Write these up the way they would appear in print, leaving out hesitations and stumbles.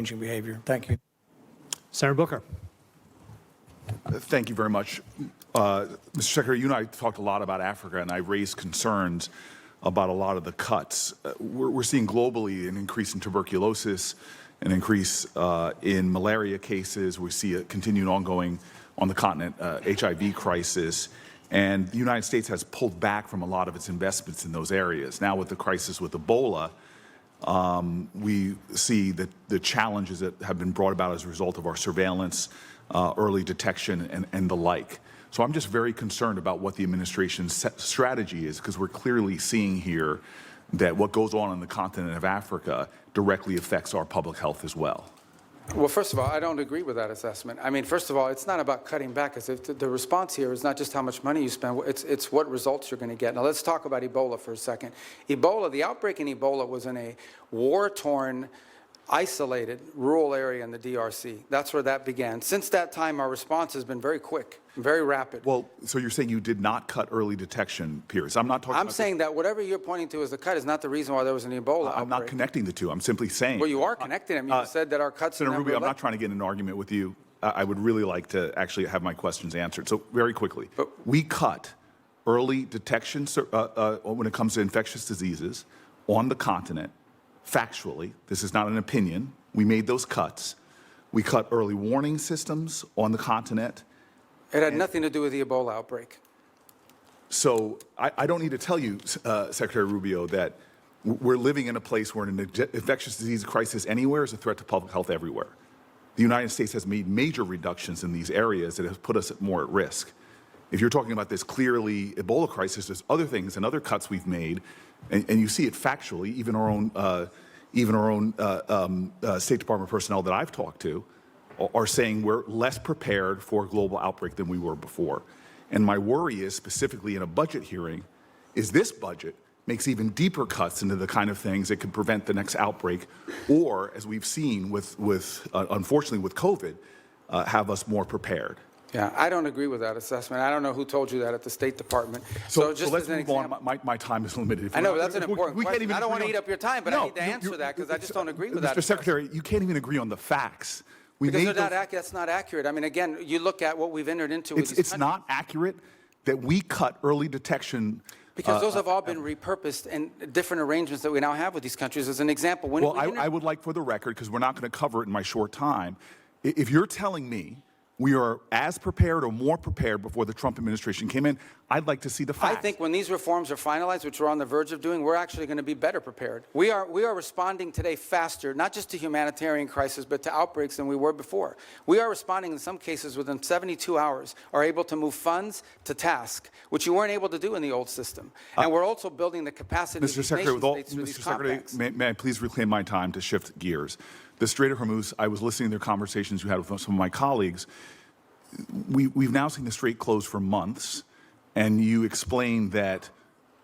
changing behavior. Thank you. Senator Booker. Thank you very much. Mr. Secretary, you and I talked a lot about Africa, and I raised concerns about a lot of the cuts. We're seeing globally an increase in tuberculosis, an increase in malaria cases. We see a continued ongoing on the continent HIV crisis. And the United States has pulled back from a lot of its investments in those areas. Now with the crisis with Ebola, we see that the challenges that have been brought about as a result of our surveillance, early detection, and the like. So I'm just very concerned about what the administration's strategy is, because we're clearly seeing here that what goes on the continent of Africa directly affects our public health as well. Well, first of all, I don't agree with that assessment. I mean, first of all, it's not about cutting back. The response here is not just how much money you spend, it's what results you're going to get. Now, let's talk about Ebola for a second. Ebola, the outbreak in Ebola was in a war-torn, isolated rural area in the DRC. That's where that began. Since that time, our response has been very quick, very rapid. Well, so you're saying you did not cut early detection periods. I'm not talking about... I'm saying that whatever you're pointing to as the cut is not the reason why there was an Ebola outbreak. I'm not connecting the two. I'm simply saying... Well, you are connecting them. You said that our cuts... Senator Rubio, I'm not trying to get in an argument with you. I would really like to actually have my questions answered. So very quickly, we cut early detection when it comes to infectious diseases on the continent. Factually, this is not an opinion. We made those cuts. We cut early warning systems on the continent. It had nothing to do with the Ebola outbreak. So I don't need to tell you, Secretary Rubio, that we're living in a place where an infectious disease crisis anywhere is a threat to public health everywhere. The United States has made major reductions in these areas that have put us more at risk. If you're talking about this clearly Ebola crisis, there's other things and other cuts we've made, and you see it factually. Even our own State Department personnel that I've talked to are saying we're less prepared for a global outbreak than we were before. And my worry is, specifically in a budget hearing, is this budget makes even deeper cuts into the kind of things that could prevent the next outbreak, or, as we've seen unfortunately with COVID, have us more prepared. Yeah, I don't agree with that assessment. I don't know who told you that at the State Department. So let's move on. My time is limited. I know, but that's an important question. I don't want to eat up your time, but I need to answer that because I just don't agree with that. Mr. Secretary, you can't even agree on the facts. Because that's not accurate. I mean, again, you look at what we've entered into with these countries. It's not accurate that we cut early detection. Because those have all been repurposed in different arrangements that we now have with these countries. As an example, I would like, for the record, because we're not going to cover it in my short time, if you're telling me we are as prepared or more prepared before the Trump administration came in, I'd like to see the facts. I think when these reforms are finalized, which we're on the verge of doing, we're actually going to be better prepared. We are responding today faster, not just to humanitarian crisis, but to outbreaks than we were before. We are responding in some cases within 72 hours, are able to move funds to task, which you weren't able to do in the old system. And we're also building the capacity of these nation states through these compacts. May I please reclaim my time to shift gears? The Strait of Hormuz, I was listening to their conversations you had with some of my colleagues. We've now seen the Strait close for months, and you explained that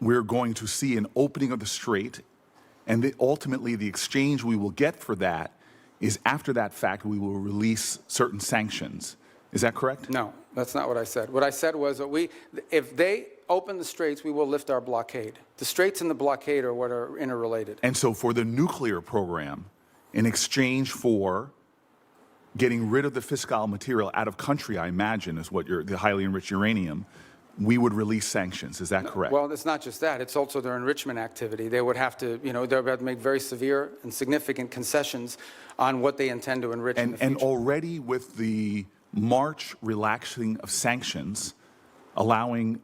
we're going to see an opening of the Strait, and that ultimately the exchange we will get for that is, after that fact, we will release certain sanctions. Is that correct? No, that's not what I said. What I said was that if they open the Straits, we will lift our blockade. The Straits and the blockade are what are interrelated. And so for the nuclear program, in exchange for getting rid of the fissile material out of country, I imagine, is what the highly enriched uranium, we would release sanctions. Is that correct? Well, it's not just that. It's also their enrichment activity. They would have to, they would have to make very severe and significant concessions on what they intend to enrich in the future. And already with the March relaxing of sanctions, allowing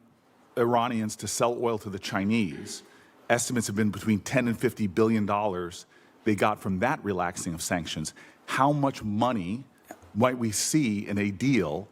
Iranians to sell oil to the Chinese, estimates have been between $10 and $50 billion they got from that relaxing of sanctions. How much money might we see in a deal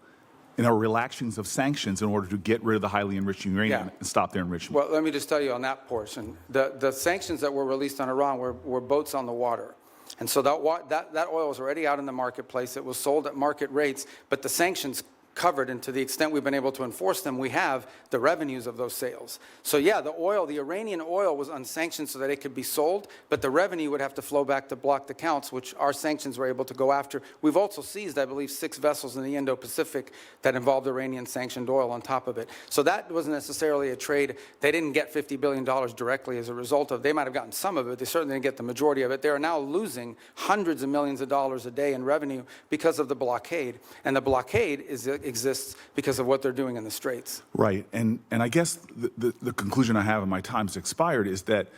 in our relaxings of sanctions in order to get rid of the highly enriched uranium and stop their enrichment? Well, let me just tell you on that portion. The sanctions that were released on Iran were boats on the water. And so that oil was already out in the marketplace. It was sold at market rates, but the sanctions covered, and to the extent we've been able to enforce them, we have the revenues of those sales. So yeah, the Iranian oil was unsanctioned so that it could be sold, but the revenue would have to flow back to blocked accounts, which our sanctions were able to go after. We've also seized, I believe, 6 vessels in the Indo-Pacific that involved Iranian sanctioned oil on top of it. So that wasn't necessarily a trade. They didn't get $50 billion directly as a result of, they might have gotten some of it, they certainly didn't get the majority of it. They are now losing hundreds of millions of dollars a day in revenue because of the blockade. And the blockade exists because of what they're doing in the Straits. Right, and I guess the conclusion I have, and my time's expired, is that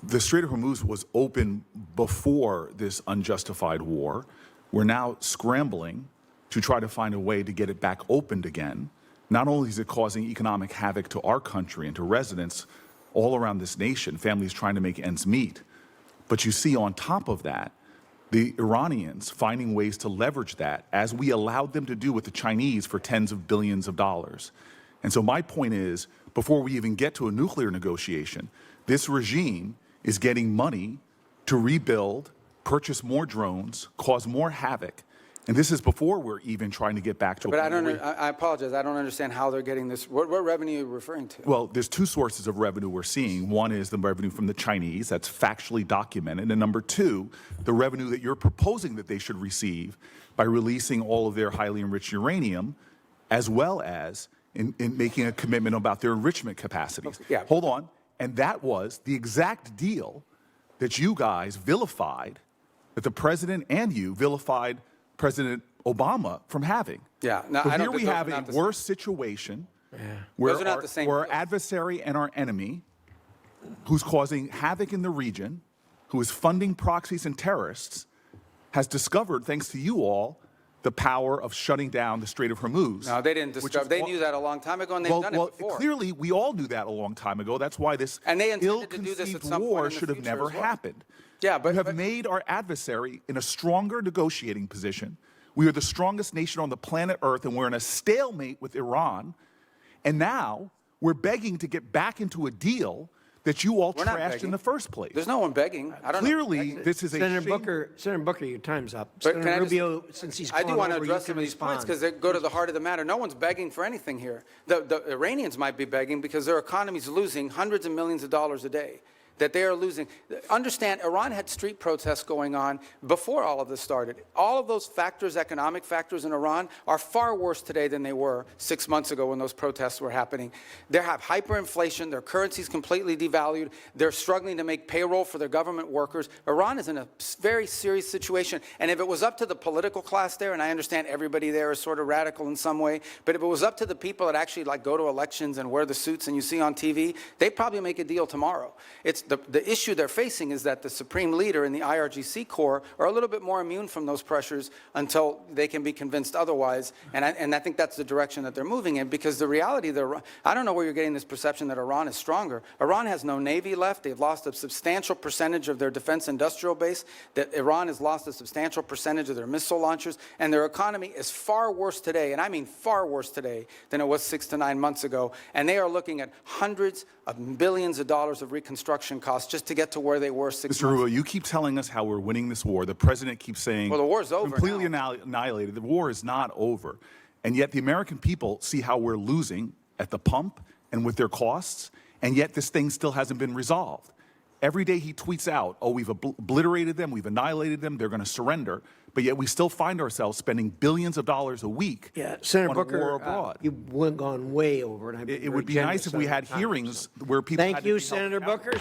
the Strait of Hormuz was open before this unjustified war. We're now scrambling to try to find a way to get it back opened again. Not only is it causing economic havoc to our country and to residents all around this nation, families trying to make ends meet, but you see on top of that, the Iranians finding ways to leverage that, as we allowed them to do with the Chinese for tens of billions of dollars. And so my point is, before we even get to a nuclear negotiation, this regime is getting money to rebuild, purchase more drones, cause more havoc. And this is before we're even trying to get back to a But point I apologize, I don't understand how they're getting this. What revenue are you referring to? Well, there's 2 sources of revenue we're seeing. One is the revenue from the Chinese, that's factually documented. And number 2, the revenue that you're proposing that they should receive by releasing all of their highly enriched uranium, as well as in making a commitment about their enrichment capacities. Okay, yeah. Hold on. And that was the exact deal that you guys vilified, that the president and you vilified President Obama from having. Yeah, no, So I don't here we think those have are a not the same. worse situation Those are not the same where our deals. adversary and our enemy, who's causing havoc in the region, who is funding proxies and terrorists, has discovered, thanks to you all, the power of shutting down the Strait of Hormuz. No, they didn't discover. They knew that a long time ago, and they've done it before. Clearly, we all knew that a long time ago. That's why this And they intended to do this at ill-conceived some point war in the should have future never as well. happened. Yeah, but- you have but- made our adversary in a stronger negotiating position. We are the strongest nation on the planet Earth, and we're in a stalemate with Iran. And now we're begging to get back into a deal that you all We're not trashed begging. in the first place. There's no one begging. I don't Clearly, know. this is a Senator shame- Booker, your time's up. But can Senator I just- Rubio, since he's I do gone want to over, you address can some of these points respond. because they go to the heart of the matter. No one's begging for anything here. The Iranians might be begging because their economy's losing hundreds of millions of dollars a day. That they are losing. Understand, Iran had street protests going on before all of this started. All of those factors, economic factors in Iran, are far worse today than they were 6 months ago when those protests were happening. They have hyperinflation. Their currency's completely devalued. They're struggling to make payroll for their government workers. Iran is in a very serious situation. And if it was up to the political class there, and I understand everybody there is sort of radical in some way, but if it was up to the people that actually like go to elections and wear the suits and you see on TV, they'd probably make a deal tomorrow. It's the issue they're facing is that the supreme leader and the IRGC Corps are a little bit more immune from those pressures until they can be convinced otherwise. And I think that's the direction that they're moving in, because the reality, I don't know where you're getting this perception that Iran is stronger. Iran has no navy left. They've lost a substantial percentage of their defense industrial base. That Iran has lost a substantial percentage of their missile launchers. And their economy is far worse today, and I mean far worse today, than it was 6 to 9 months ago. And they are looking at hundreds of billions of dollars of reconstruction costs just to get to where they were 6 months Mr. ago. Rubio, you keep telling us how we're winning this war. The president keeps saying, Well, the war's over completely now. annihilated. The war is not over. And yet the American people see how we're losing at the pump and with their costs, and yet this thing still hasn't been resolved. Every day he tweets out, oh, we've obliterated them, we've annihilated them, they're going to surrender. But yet we still find ourselves spending billions of dollars a week Senator on Booker, a war abroad. you've gone way over. And I've been It would very be nice generous if we on had time, hearings so. where people Thank had to you, be held Senator accountable. Booker.